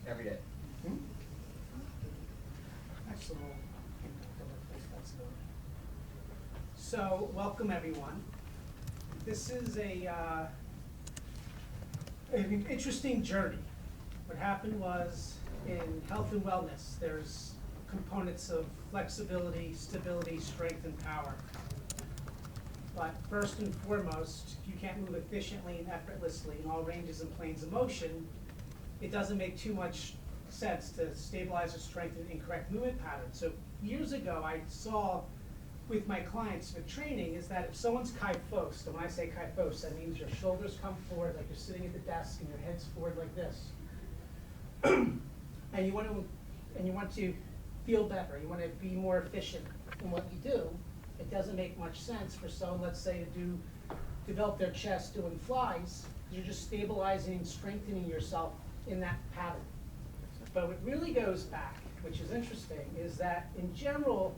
every day. Hmm? Excellent impact on workplace flexibility. So, welcome everyone. This is an interesting journey. What happened was in health and wellness, there's components of flexibility, stability, strength, and power. But first and foremost, if you can't move efficiently and effortlessly in all ranges and planes of motion, it doesn't make too much sense to stabilize or strengthen incorrect movement patterns. So years ago, I saw with my clients with training is that if someone's kyphosed, and when I say kyphosed, that means your shoulders come forward like you're sitting at the desk and your head's forward like this. and you want to feel better, you want to be more efficient in what you do, it doesn't make much sense for someone, let's say, to develop their chest doing flies. You're just stabilizing and strengthening yourself in that pattern. But what really goes back, which is interesting, is that in general,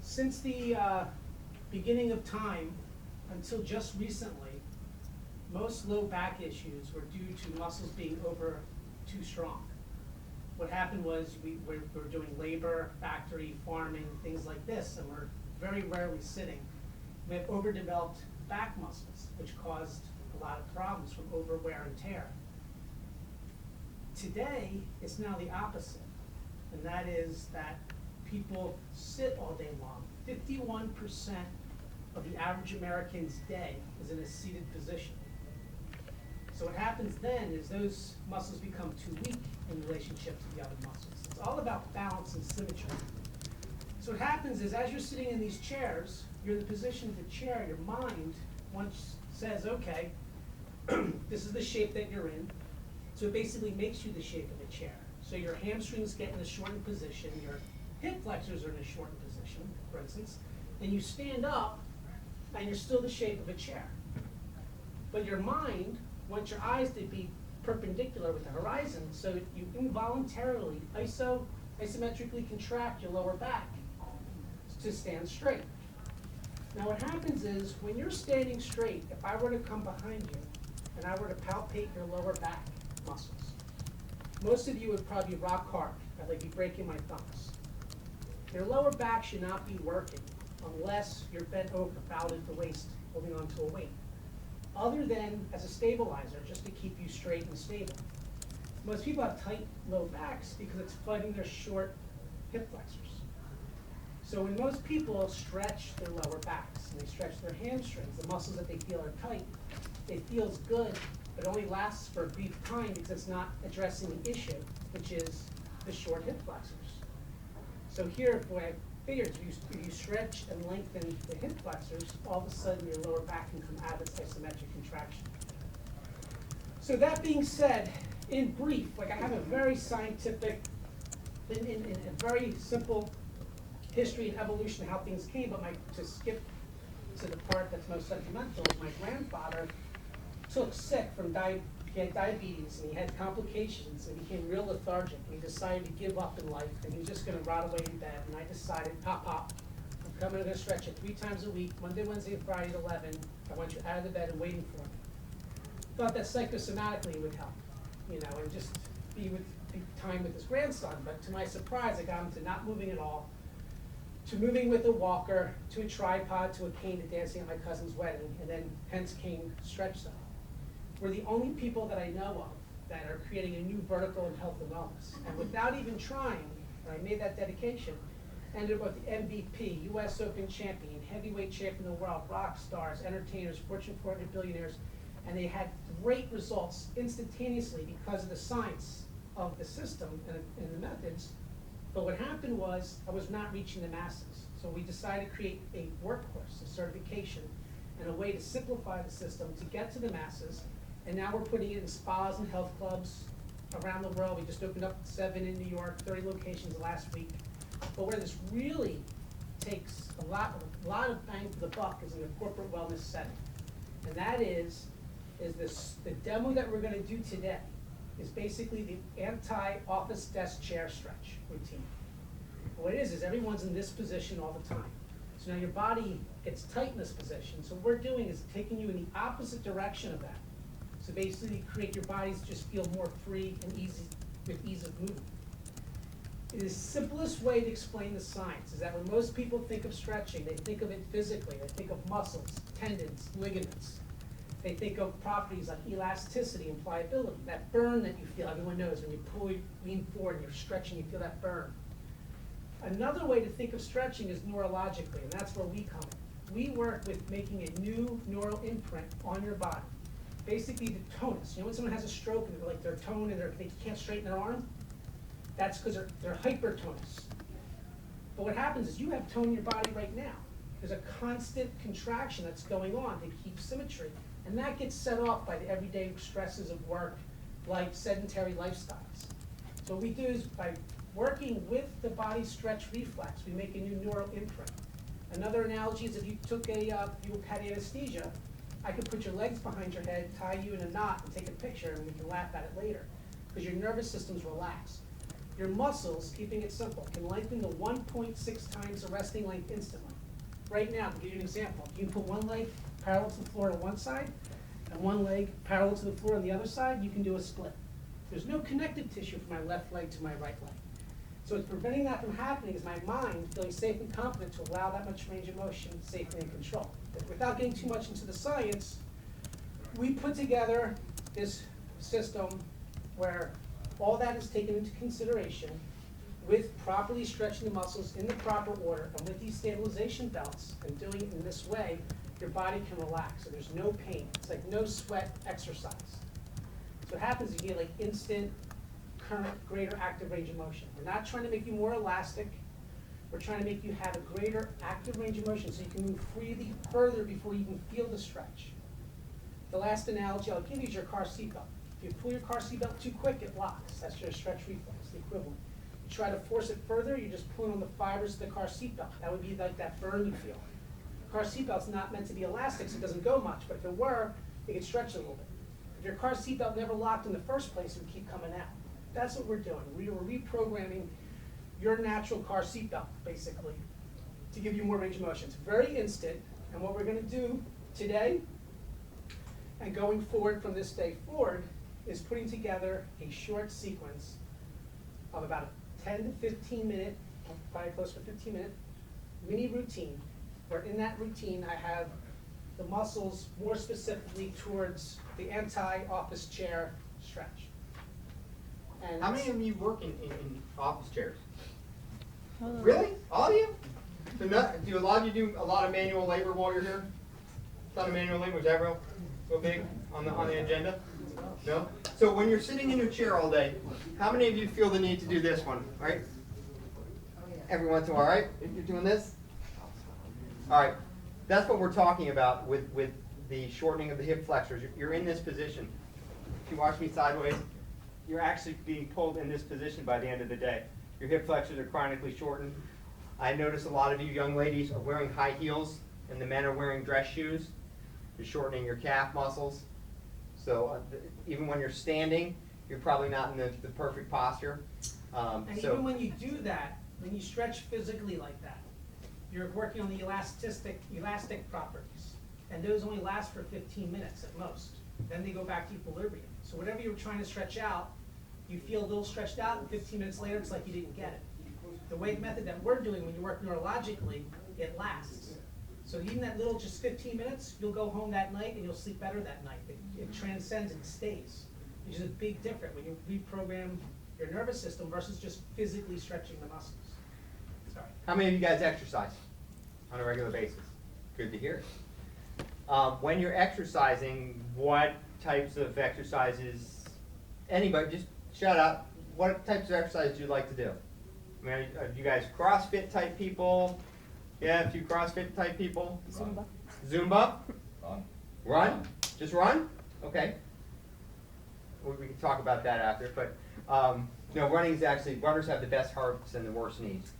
since the beginning of time until just recently, most low back issues were due to muscles being over too strong. What happened was we're doing labor, factory, farming, things like this, and we're very rarely sitting. We have overdeveloped back muscles, which caused a lot of problems from over wear and tear. Today, it's now the opposite, and that is that people sit all day long. 51% of the average American's day is in a seated position. So what happens then is those muscles become too weak in relationship to the other muscles. It's all about balance and symmetry. So what happens is as you're sitting in these chairs, you're in the position of the chair, your mind once says, okay, this is the shape that you're in. So it basically makes you the shape of a chair. So your hamstrings get in a shortened position, your hip flexors are in a shortened position, for instance, and you stand up and you're still the shape of a chair. But your mind wants your eyes to be perpendicular with the horizon, so you involuntarily isometrically contract your lower back to stand straight. Now what happens is when you're standing straight, if I were to come behind you and I were to palpate your lower back muscles, most of you would probably be rock hard. I'd like be breaking my thumbs. Your lower back should not be working unless you're bent over, bowed at the waist, holding onto a weight, other than as a stabilizer, just to keep you straight and stable. Most people have tight low backs because it's fighting their short hip flexors. So when most people stretch their lower backs and they stretch their hamstrings, the muscles that they feel are tight, it feels good, but it only lasts for a brief time because it's not addressing the issue, which is the short hip flexors. So here, what I figured, if you stretch and lengthen the hip flexors, all of a sudden your lower back can come out of its isometric contraction. So that being said, in brief, like I have a very scientific, in a very simple history and evolution of how things came, but to skip to the part that's most sentimental, my grandfather took sick from he had diabetes and he had complications and became real lethargic and he decided to give up in life and he was just going to rot away in bed. And I decided, pop, I'm going to stretch it 3 times a week, Monday, Wednesday, and Friday at 11. I want you out of the bed and waiting for me. Thought that psychosomatically would help, and just be time with his grandson. But to my surprise, I got him to not moving at all, to moving with a walker, to a tripod, to a cane, to dancing at my cousin's wedding, and then hence came Stretch Zone. We're the only people that I know of that are creating a new vertical in health and wellness. And without even trying, and I made that dedication, ended up with the MVP, US Open champion, heavyweight champion of the world, rock stars, entertainers, Fortune 400 billionaires, and they had great results instantaneously because of the science of the system and the methods. But what happened was I was not reaching the masses. So we decided to create a workcourse, a certification, and a way to simplify the system to get to the masses. And now we're putting it in spas and health clubs around the world. We just opened up 7 in New York, 30 locations last week. But where this really takes a lot of bang for the buck is in a corporate wellness setting. And that is the demo that we're going to do today is basically the anti-office desk chair stretch routine. What it is everyone's in this position all the time. So now your body gets tight in this position. So what we're doing is taking you in the opposite direction of that. So basically create your bodies just feel more free and easy with ease of movement. It is the simplest way to explain the science is that when most people think of stretching, they think of it physically. They think of muscles, tendons, ligaments. They think of properties like elasticity and pliability, that burn that you feel. Everyone knows when you pull, lean forward and you're stretching, you feel that burn. Another way to think of stretching is neurologically, and that's where we come in. We work with making a new neural imprint on your body. Basically the tonus. You know when someone has a stroke and like their tone and they can't straighten their arm? That's because they're hypertonus. But what happens is you have tone in your body right now. There's a constant contraction that's going on to keep symmetry. And that gets set off by the everyday stresses of work, life, sedentary lifestyles. So what we do is by working with the body stretch reflex, we make a new neural imprint. Another analogy is if you took you had anesthesia, I could put your legs behind your head, tie you in a knot, and take a picture, and we can laugh at it later. Because your nervous system's relaxed. Your muscles, keeping it simple, can lengthen to 1.6 times the resting length instantly. Right now, to give you an example, you can put one leg parallel to the floor on one side, and one leg parallel to the floor on the other side, you can do a split. There's no connective tissue from my left leg to my right leg. So what's preventing that from happening is my mind feeling safe and confident to allow that much range of motion safely in control. But without getting too much into the science, we put together this system where all that is taken into consideration with properly stretching the muscles in the proper order and with these stabilization belts and doing it in this way, your body can relax. So there's no pain. It's like no sweat exercise. So what happens is you get like instant, current, greater active range of motion. We're not trying to make you more elastic. We're trying to make you have a greater active range of motion so you can move freely further before you even feel the stretch. The last analogy I'll give you is your car seatbelt. If you pull your car seatbelt too quick, it locks. That's your stretch reflex, the equivalent. You try to force it further, you're just pulling on the fibers of the car seatbelt. That would be like that burn you feel. The car seatbelt's not meant to be elastic, so it doesn't go much, but if it were, it could stretch a little bit. If your car seatbelt never locked in the first place, it would keep coming out. That's what we're doing. We are reprogramming your natural car seatbelt, basically, to give you more range of motion. It's very instant, and what we're going to do today and going forward from this day forward is putting together a short sequence of about a 10 to 15 minute, probably close to 15 minute mini routine, where in that routine I have the muscles more specifically towards the anti-office chair stretch. And how many of you work in office chairs? Really? All of you? So do a lot of you do a lot of manual labor while you're here? A lot of manual labor, is that real big on the agenda? No? So when you're sitting in your chair all day, how many of you feel the need to do this one, right? Every once in a while, right? If you're doing this? All right. That's what we're talking about with the shortening of the hip flexors. You're in this position. If you watch me sideways, you're actually being pulled in this position by the end of the day. Your hip flexors are chronically shortened. I notice a lot of you young ladies are wearing high heels and the men are wearing dress shoes. You're shortening your calf muscles. So even when you're standing, you're probably not in the perfect posture. And even when you do that, when you stretch physically like that, you're working on the elastic properties. And those only last for 15 minutes at most. Then they go back to equilibrium. So whatever you were trying to stretch out, you feel a little stretched out, and 15 minutes later, it's like you didn't get it. The way method that we're doing, when you work neurologically, it lasts. So even that little, just 15 minutes, you'll go home that night and you'll sleep better that night. It transcends and stays, which is a big difference when you reprogram your nervous system versus just physically stretching the muscles. Sorry. How many of you guys exercise on a regular basis? Good to hear. When you're exercising, what types of exercises, anybody, just shout out, what types of exercises do you like to do? I mean, are you guys CrossFit type people? Yeah, a few CrossFit type people? Zumba. Zumba? Run? Just run? Okay. We can talk about that after, but no, running is actually, runners have the best hearts and the worst knees.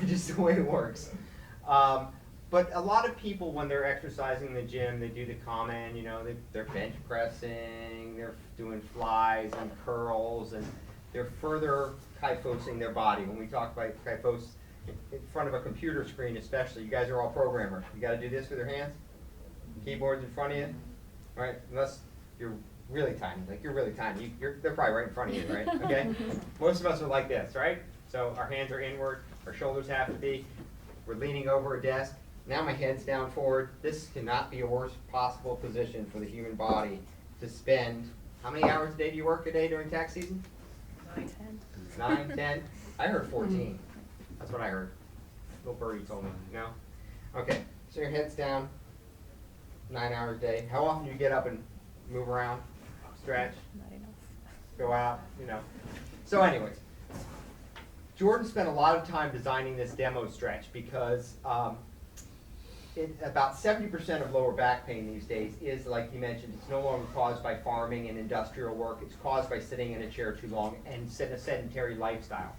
Just the way it works. But a lot of people, when they're exercising in the gym, they do the common, you know, they're bench pressing, they're doing flies and curls, and they're further kyphosing their body. When we talk about kyphos in front of a computer screen especially, you guys are all programmers. You got to do this with your hands, keyboards in front of you, right? Unless you're really tiny, like you're really tiny. They're probably right in front of you, right? Okay? Most of us are like this, right? So our hands are inward, our shoulders have to be. We're leaning over a desk. Now my head's down forward. This cannot be a worse possible position for the human body to spend. How many hours a day do you work a day during tax season? 9, 10. 9, 10? I heard 14. That's what I heard. Little birdie told me, no? Okay, so your head's down, 9 hours a day. How often do you get up and move around, stretch, Not enough. go out, you know? So anyways, Jordan spent a lot of time designing this demo stretch because about 70% of lower back pain these days is, like you mentioned, it's no longer caused by farming and industrial work. It's caused by sitting in a chair too long and a sedentary lifestyle.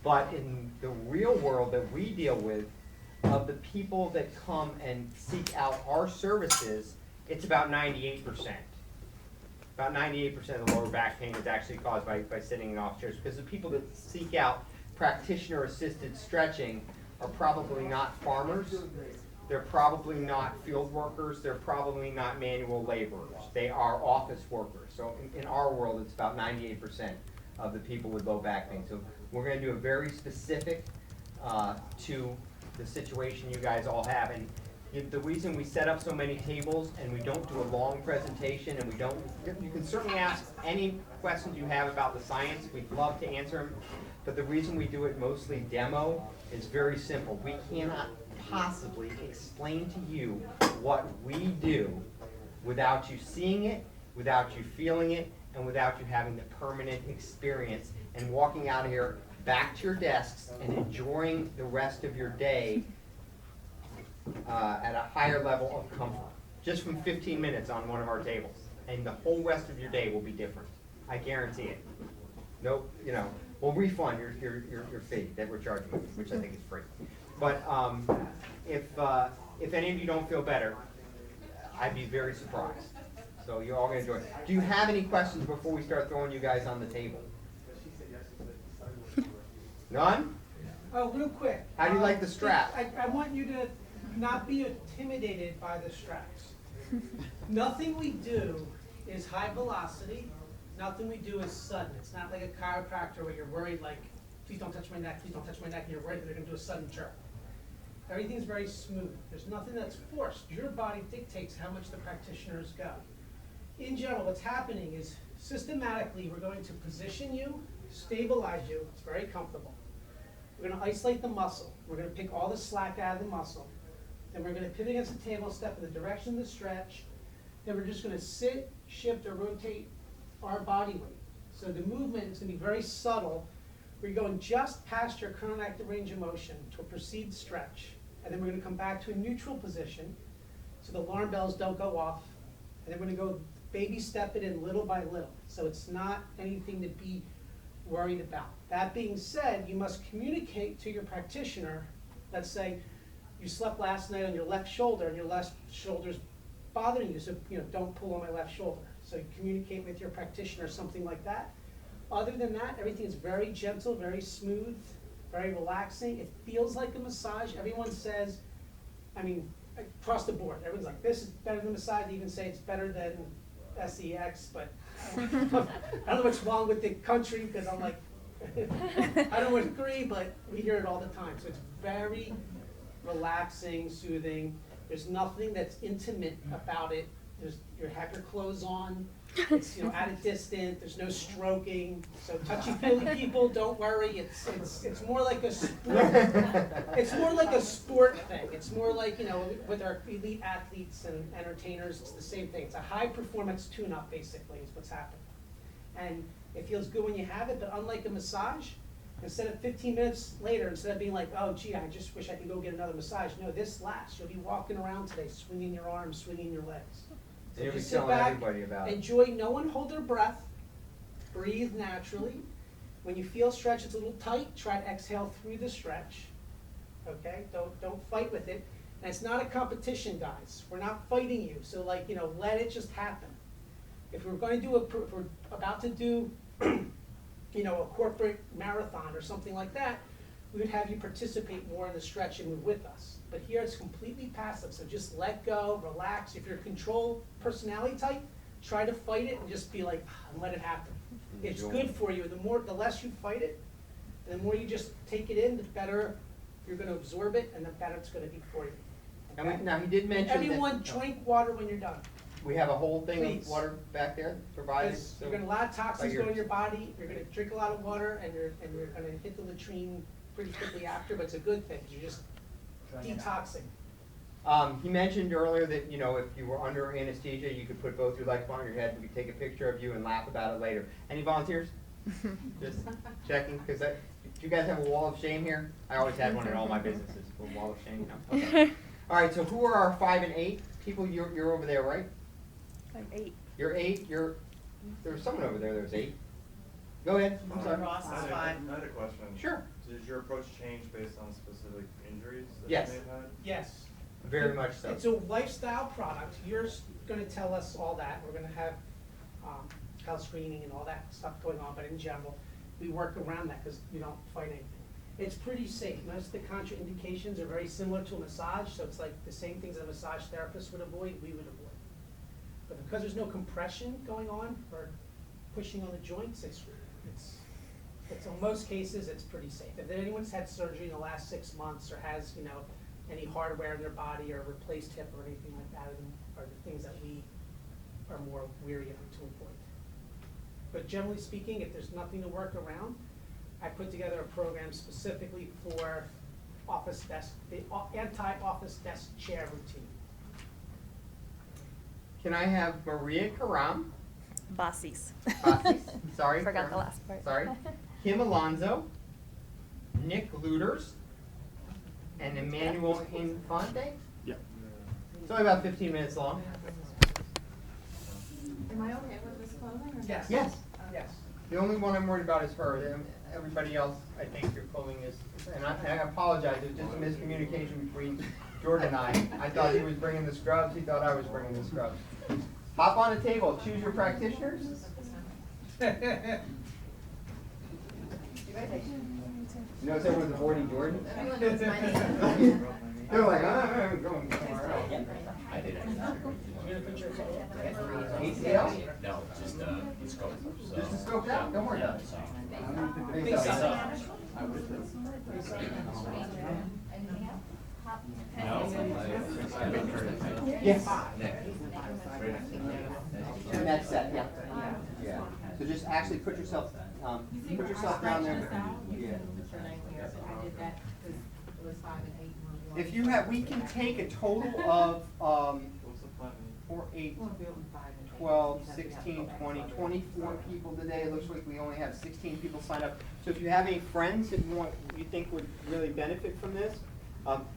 But in the real world that we deal with, of the people that come and seek out our services, it's about 98%. About 98% of the lower back pain is actually caused by sitting in office chairs, because the people that seek out practitioner-assisted stretching are probably not farmers, they're probably not field workers, they're probably not manual laborers. They are office workers. So in our world, it's about 98% of the people with low back pain. So we're going to do a very specific to the situation you guys all have. And the reason we set up so many tables and we don't do a long presentation and you can certainly ask any questions you have about the science. We'd love to answer them. But the reason we do it mostly demo is very simple. We cannot possibly explain to you what we do without you seeing it, without you feeling it, and without you having the permanent experience and walking out of here back to your desks and enjoying the rest of your day at a higher level of comfort, just from 15 minutes on one of our tables. And the whole rest of your day will be different. I guarantee it. Nope, you know, we'll refund your fee that we're charging you, which I think is free. But if any of you don't feel better, I'd be very surprised. So you're all going to enjoy it. Do you have any questions before we start throwing you guys on the table? None? Oh, real quick. How do you like the strap? I want you to not be intimidated by the straps. Nothing we do is high velocity. Nothing we do is sudden. It's not like a chiropractor where you're worried, like, please don't touch my neck, please don't touch my neck, and you're worried that they're going to do a sudden jerk. Everything's very smooth. There's nothing that's forced. Your body dictates how much the practitioners go. In general, what's happening is systematically we're going to position you, stabilize you. It's very comfortable. We're going to isolate the muscle. We're going to pick all the slack out of the muscle. Then we're going to pivot against the table, step in the direction of the stretch. Then we're just going to sit, shift, or rotate our body weight. So the movement is going to be very subtle. We're going just past your current active range of motion to a perceived stretch. And then we're going to come back to a neutral position so the alarm bells don't go off. And then we're going to go baby step it in little by little. So it's not anything to be worried about. That being said, you must communicate to your practitioner. Let's say you slept last night on your left shoulder and your left shoulder's bothering you, so don't pull on my left shoulder. So you communicate with your practitioner, something like that. Other than that, everything is very gentle, very smooth, very relaxing. It feels like a massage. Everyone says, I mean, across the board, everyone's like, this is better than massage. They even say it's better than SEX, but I don't know what's wrong with the country, because I'm like, I don't agree, but we hear it all the time. So it's very relaxing, soothing. There's nothing that's intimate about it. You have your clothes on. It's at a distance. There's no stroking. So touchy-feely people, don't worry. It's more like a sport. It's more like a sport thing. It's more like with our elite athletes and entertainers, it's the same thing. It's a high-performance tune-up, basically, is what's happening. And it feels good when you have it, but unlike a massage, instead of 15 minutes later, instead of being like, oh, gee, I just wish I could go get another massage. No, this lasts. You'll be walking around today, swinging your arms, swinging your legs. So You'll be just sit telling back, everybody about it. enjoy. No one hold their breath. Breathe naturally. When you feel stretch, it's a little tight. Try to exhale through the stretch. Okay? Don't fight with it. And it's not a competition, guys. We're not fighting you. So let it just happen. If we're going to do if we're about to do a corporate marathon or something like that, we would have you participate more in the stretch and move with us. But here it's completely passive, so just let go, relax. If you're a control personality type, try to fight it and just be like, and let it happen. It's Enjoy. good for you. The less you fight it, and the more you just take it in, the better you're gonna absorb it, and the better it's gonna be for you. And Okay? now, he did mention that. Everyone drink water when you're done. We have a whole thing Please. of water back there provided. Because so- you're gonna, a lot of toxins by go in your body, you're gonna drink a lot of water, and you're gonna hit the latrine pretty quickly after, but it's a good thing, 'cause you're just detoxing. He mentioned earlier that, you know, if you were under anesthesia, you could put both your legs behind your head, we could take a picture of you and laugh about it later. Any volunteers? Just checking, because do you guys have a wall of shame here? I always had one in all my businesses, a wall of shame, you know? Okay. All right, so who are our 5 and 8 people? You're over there, right? I'm 8. You're 8, there's someone over there, there's 8. Go ahead, I'm sorry. Ross is I had fine. a question. Sure. Did your approach change based on specific injuries that Yes. you may have had? Yes. Very much so. It's a lifestyle product. You're gonna tell us all that. We're gonna have, health screening and all that stuff going on, but in general, we work around that because you don't fight anything. It's pretty safe. Most of the contraindications are very similar to a massage, so it's like the same things a massage therapist would avoid, we would avoid. But because there's no compression going on or pushing on the joints, it's in most cases, it's pretty safe. If anyone's had surgery in the last 6 months or has, you know, any hardware in their body or replaced hip or anything like that are the things that we are more weary of to avoid. But generally speaking, if there's nothing to work around, I put together a program specifically for office desk, the anti-office desk chair routine. Can I have Maria Karam? Bossies. Bossies, sorry. Forgot the Karam. last part. Sorry. Kim Alonso, Nick Luders, and Emmanuel Infante. Yep. It's only about 15 minutes long. Am I okay with this clothing or? Yes. Yes. Yes. The only one I'm worried about is her. Everybody else, I think your clothing is, and I apologize, it was just a miscommunication between Jordan and I. I thought he was bringing the scrubs, he thought I was bringing the scrubs. Hop on the table, choose your practitioners. You notice everyone's avoiding Jordan? Everyone knows my name. They're like, I'm going somewhere else. I did it. You're gonna put your ACL? No, just the scope. So, Just the scope out? Don't worry about it. Face Face up. up. Yes. And that's set, yeah. Yeah. So just actually put yourself down there. Yeah. I did that because it was 5 and 8. If you have, we can take a total of, What's the plan? 4, 8, Well, Bill and 5 and 8. 12, 16, 20, 24 people today. It looks like we only have 16 people signed up. So if you have any friends that you think would really benefit from this,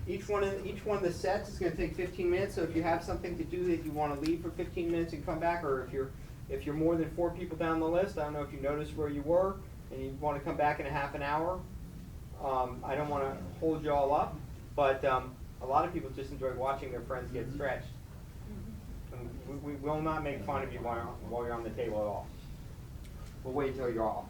each one of the sets is going to take 15 minutes. So if you have something to do that you want to leave for 15 minutes and come back, or if you're more than 4 people down the list, I don't know if you noticed where you were and you want to come back in a half an hour. I don't want to hold you all up, but a lot of people just enjoy watching their friends get stretched. And we will not make fun of you while you're on the table at all. We'll wait till you're off.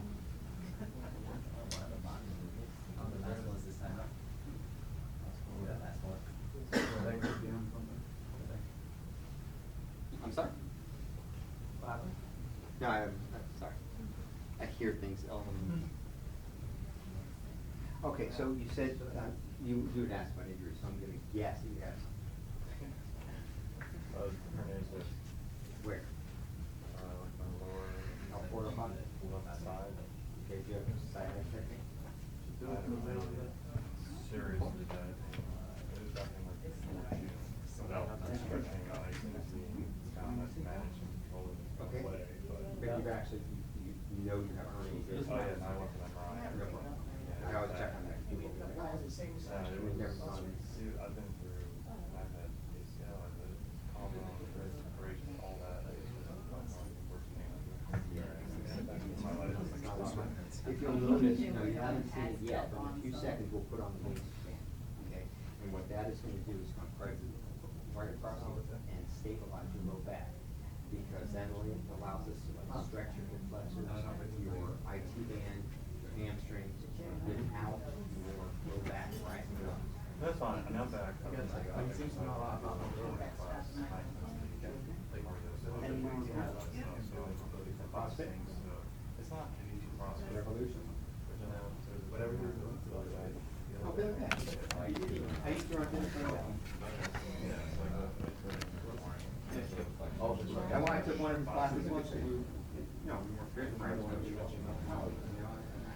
I'm sorry? No, I'm sorry. I hear things. Okay, so you said you had asked about injuries, so I'm going to guess you have some. Herniated disc, Where? like my lower. L4 up on it? Left side. Okay, do you have sciatic technique? I had a series of that. It was back in like June. Without stretching, icing, kind of manage and control it in Okay. a way, but. But you've actually, you know you have herniated disc. Oh, yeah, I went to MRI. I always check on that. I've been through, I've had ACL, I've had collarbone, wrist, braces, all that. I used to have the worst pain in my life. If you'll notice, you haven't seen it yet, but in a few seconds, we'll put on the waist band, okay? And what that is gonna do is come right across you and stabilize your low back. Because that only allows us to stretch your hip flexors, your IT band, your hamstrings, get out your low back, right? That's fine, I'm back. And It's not an easy process. Revolution. Whatever you're doing. I'll be okay. I used to run this thing down. And when I took one of his classes once, we, you know, we were very friends when we were in college, you know, and I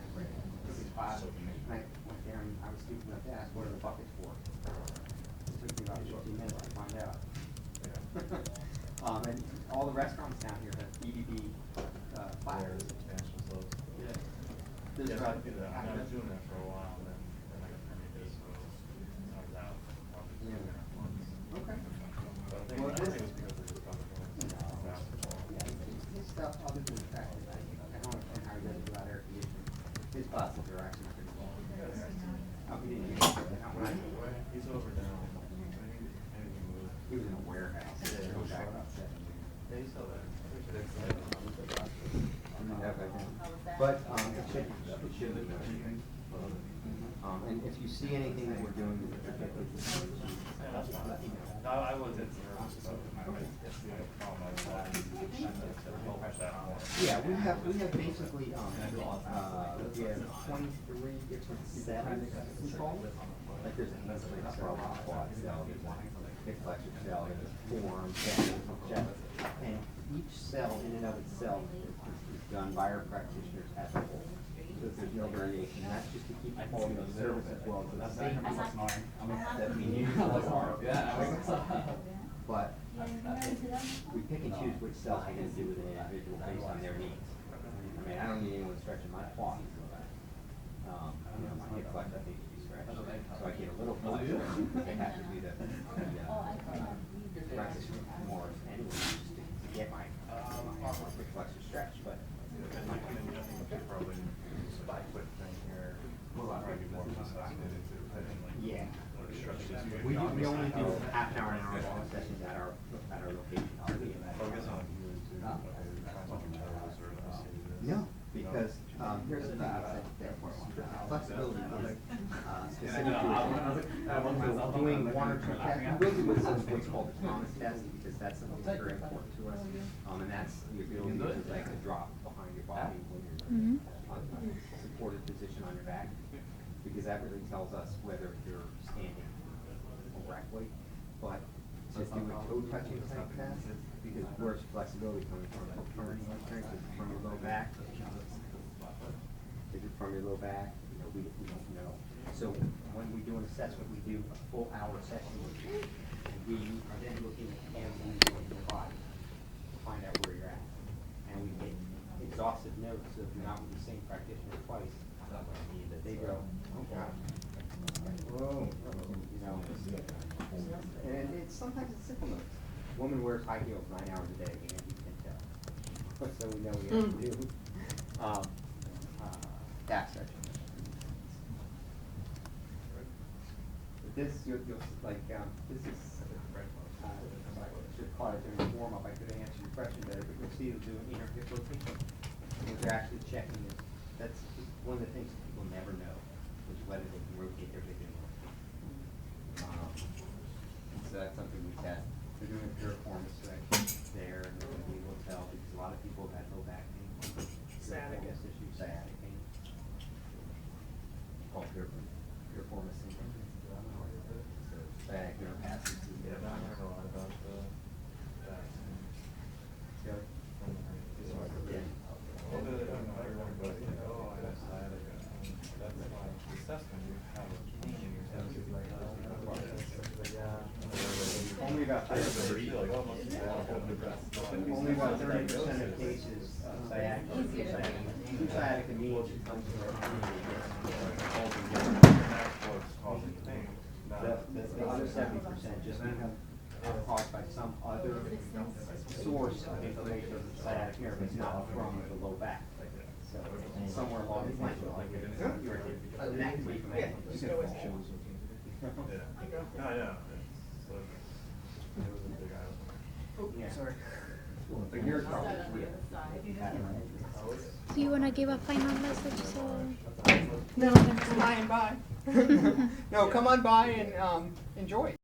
took his class, and I went there and I was stupid enough to ask, what are the buckets for? It took me about 15 minutes to find out. And all the restaurants down here have BBB, platters. Yeah. There's Yeah, about I did that. I half was a doing that for a while, then I got permitted, so I was out. Yeah. Okay. But I think, Well, I this- think it's because they're just talking about basketball. Yeah, his stuff, other than the fact that I don't understand how he does it without air conditioning. His classes are actually pretty long. He didn't use it, but when He's over now. I need to move. he was in a warehouse, going back about 7 years. Yeah, he's still there. But, it should be. And if you see anything that we're doing, That's fine. No, I was in nervous, so I mean, it's the problem I had. Push that more. yeah, we have basically, we have 23 different cells, we call it. Like there's a handful of cells, quad cell, there's a big collection cell, there's a form, cell, and each cell in and of itself is done by our practitioners as a whole. So there's no variation, and that's just to keep the quality of service as well as the same that we need. But we pick and choose which cells we're gonna do with an individual based on their needs. I mean, I don't need anyone stretching my quad. You know, my hip flex, I think, to be stretched. So I get a little flex, because they have to do the practice more anyway, just to get my hip flexor stretched, but. Probably a quick thing here. Probably be more necessitated to put in like. Yeah. Structures. We only do half an hour and hour long sessions at our location. Focus on you to, trying to toes or. No, because, here's the thing, flexibility is, specific to doing one or two tests. We will do what's called the Thomas test, because that's something that's very important to us. And that's the ability to like to drop behind your body when you're on a supported position on your back, because that really tells us whether you're standing correctly. But to do a toe touching type test, because where's flexibility coming from? From your strength, is it from your low back? Is it from your low back? You know, we don't know. So when we do an assessment, we do a full hour session with you. And we are then looking at every movement in your body to find out where you're at. And we get exhaustive notes, so if you're not with the same practitioner twice, they go, oh God. Whoa. You know, and it's sometimes it's simple notes. Woman wears high heels 9 hours a day, and you can tell. So we know we have to do back section. But this, you'll like, this is, should call it during the warm-up, I could answer your question better, but you'll see them doing inner hip rotation. And what they're actually checking is, that's one of the things people never know, is whether they can rotate their hip anymore. So that's something we test. They're doing a piriformis there, and we will tell, because a lot of people have had low back pain. Sciatic. Issue, sciatic pain. Called piriformis syndrome. So sciatic nerve passes through Yeah, the I learned a lot about that. Good. Yeah. Well, everyone goes like, oh, I have sciatica. That's why the assessment, you have a pain in your head. Only about 30%. Like, oh, must be bad. Only about 30% of cases of sciatica. Sciatica means it comes from That's what's causing the pain. the other 70% just caused by some other source of inflammation of the sciatic nerve. It's not from the low back. So somewhere along the line, like it's irritated. And that can be from anything. Just go with it. Yeah. No, yeah. It's, it was a big eye. Yeah. Sorry. But you're probably, Do you want to give a final message? So No, come by and buy. No, come on by and enjoy.